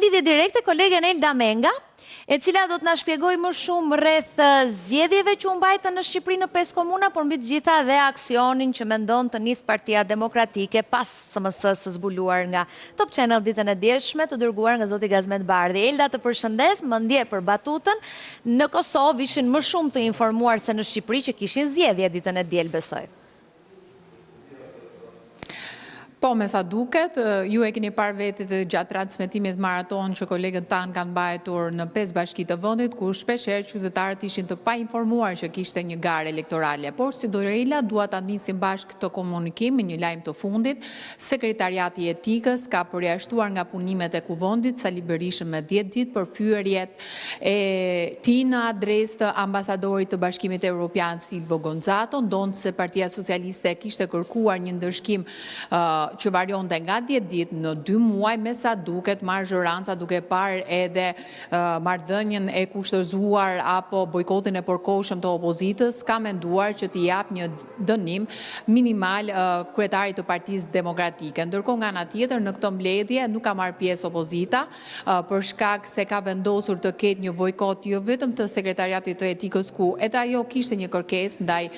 lidhje direkte kolegen Elda Menga, e cila do të na shpjegoj më shumë rreth zgjedhjeve që u mbajtën në Shqipëri në 5 komuna, por mbi të gjitha dhe aksionin që mendon të nisë Partia Demokratike pas SMS-së zbuluar nga Top Channel ditën e dielshme, të dërguar nga zoti Gazmet Bardhi. Elda, të përshëndes, më ndje për batutën. Në Kosovë ishin më shumë të informuar se në Shqipëri që kishin zgjedhje ditën e diel, besoj. Po, me sa duket, ju e keni parë vetit gjatë transmetimit maraton që kolegët tanë kanë mbajtur në 5 bashki të vendit, ku shpeshherë qytetarët ishin të pa informuar që kishte një garë elektorale. Por si Dorela dua ta nisim bashkë këtë komunikim me një lajm të fundit. Sekretariati i Etikës ka përjashtuar nga punimet e kuvendit Sali Berishën me 10 ditë për fyerjet e tij në adresë të ambasadorit të Bashkimit Evropian Silvo Gonzato, ndonë se Partia Socialiste kishte kërkuar një ndërshkim që varionte nga 10 ditë në 2 muaj, me sa duket marzhoranca duke parë edhe marrëdhënien e kushtëzuar apo bojkotin e përkohshëm të opozitës, ka menduar që t'i jap një dënim minimal kryetarit të Partisë Demokratike. Ndërkohë nga ana tjetër në këtë mbledhje nuk ka marrë pjesë opozita për shkak se ka vendosur të ketë një bojkot jo vetëm të sekretariatit të Etikës, ku edhe ajo kishte një kërkesë ndaj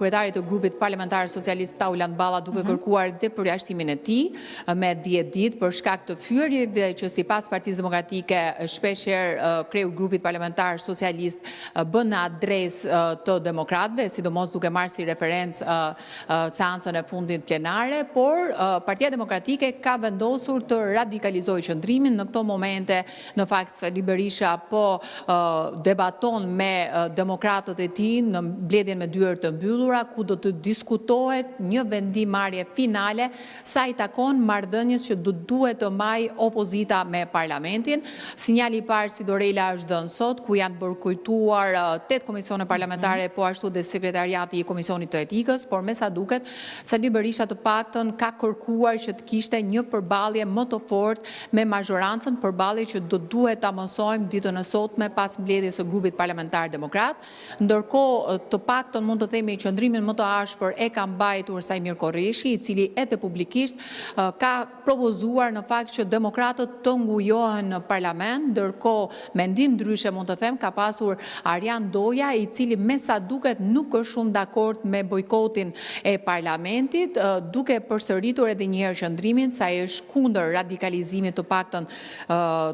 kryetarit të grupit parlamentar socialist Tauland Balla, duke kërkuar dhe përjashtimin e tij me 10 ditë për shkak të fyerjeve që sipas Partisë Demokratike shpeshherë kreu grupit parlamentar socialist bën në adresë të demokratëve, sidomos duke marrë si referencë seancën e fundit plenare, por Partia Demokratike ka vendosur të radikalizojë qëndrimin në këto momente. Në fakt Sali Berisha po debaton me demokratët e tij në mbledhjen me dyert të mbyllura, ku do të diskutohet një vendimarrje finale sa i takon marrëdhënies që duhet të mbajë opozita me parlamentin. Sinjali i parë si Dorela është dhënë sot, ku janë bërë kujtuar 8 komisione parlamentare, po ashtu dhe sekretariati i Komisionit të Etikës, por me sa duket Sali Berisha të paktën ka kërkuar që të kishte një përballje më të fortë me mazhorancën, përballje që do duhet ta mësojmë ditën e sotme pas mbledhjes së grupit parlamentar demokrat. Ndërkohë të paktën mund të themi qëndrimin më të ashpër e ka mbajtur Sajmir Korreshi, i cili edhe publikisht ka propozuar në fakt që demokratët të ngujohen në parlament, ndërkohë mendim ndryshe mund të them ka pasur Arjan Doja, i cili me sa duket nuk është shumë dakord me bojkotin e parlamentit, duke përsëritur edhe një herë qëndrimin se ai është kundër radikalizimit të paktën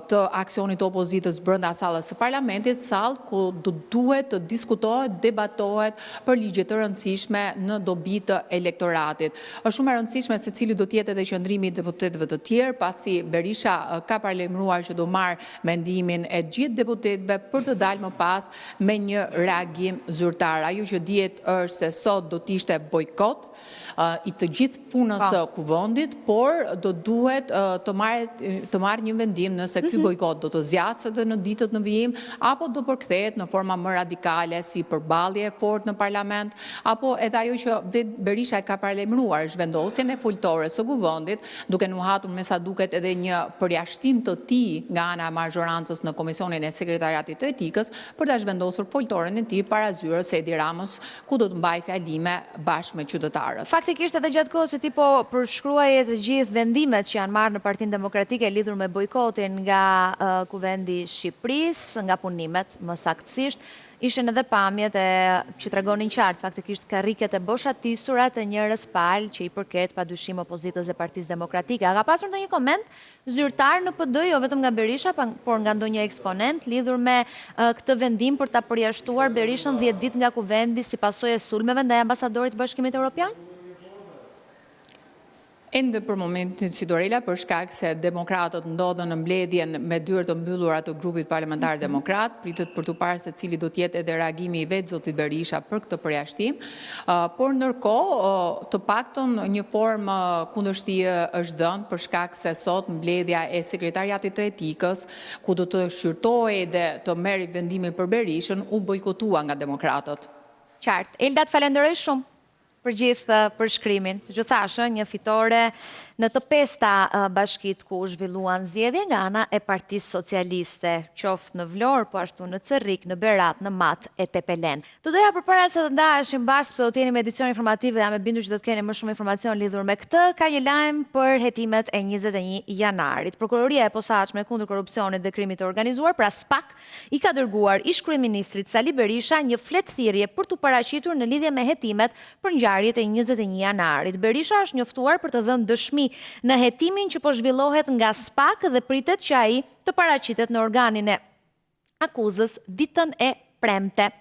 të aksionit të opozitës brenda sallës së parlamentit, sallë ku duhet të diskutohet, debatohet për ligje të rëndësishme në dobi të elektoratit. Është shumë e rëndësishme se cili do të jetë edhe qëndrimi i deputetëve të tjerë, pasi Berisha ka paralajmëruar që do marrë mendimin e gjithë deputetëve për të dalë më pas me një reagim zyrtar. Ajo që dihet është se sot do të ishte bojkot i të gjithë punës së kuvendit, por do duhet të marrë një vendim nëse ky bojkot do të zgjasë edhe në ditët në vijim, apo do përkthehet në forma më radikale si përballje fort në parlament, apo edhe ajo që Berisha ka paralajmëruar është vendosjen e foltores së kuvendit, duke nuhatur me sa duket edhe një përjashtim të tij nga ana e mazhorancës në Komisionin e Sekretariatit të Etikës për ta zhvendosur foltoren e tij para zyrës së Edi Ramës, ku do të mbajë fjalime bashkë me qytetarët. Faktikisht edhe gjatë kohës që ti po përshkruaje të gjithë vendimet që janë marrë në Partinë Demokratike lidhur me bojkotin nga Kuvendi i Shqipërisë, nga punimet më saktësisht, ishin edhe pamjet që tregonin qartë faktikisht karriket e boshatisura të njerëz palë që i përket padyshim opozitës e Partisë Demokratike. A ka pasur ndonjë koment zyrtar në PD, jo vetëm nga Berisha, por nga ndonjë eksponent lidhur me këtë vendim për ta përjashtuar Berishën 10 ditë nga kuvendi si pasojë e sulmeve ndaj ambasadorit të Bashkimit Evropian? Ende për momentin si Dorela, për shkak se demokratët ndodhen në mbledhjen me dyert të mbyllura të grupit parlamentar demokrat, pritet për të parë se cili do të jetë edhe reagimi i vet zotit Berisha për këtë përjashtim, por ndërkohë të paktën një formë kundërshtie është dhënë për shkak se sot mbledhja e sekretariatit të Etikës, ku do të shqyrtohej dhe të merri vendimin për Berishën, u bojkotua nga demokratët. Qartë. Elda, të falenderoj shumë për gjithë përshkrimin. Si që thashë, një fitore në të pesta bashkit ku zhvilluan zgjedhje nga ana e Partisë Socialiste, qoftë në Vlorë, po ashtu në Cerrik, në Berat, në Mat e Tepelen. Të doja përpara se të ndaheshim bashkë, pse do të jeni me edicion informative, jam e bindur që do të keni më shumë informacion lidhur me këtë, ka një lajm për hetimet e 21 janarit. Prokuroria e posaçme kundër korrupsionit dhe krimit të organizuar, pra SPAK, i ka dërguar ish-kryeministrit Sali Berisha një fletëthirrje për t'u paraqitur në lidhje me hetimet për ngjarjet e 21 janarit. Berisha është njoftuar për të dhënë dëshmi në hetimin që po zhvillohet nga SPAK dhe pritet që ai të paraqitet në organin e akuzës ditën e premte.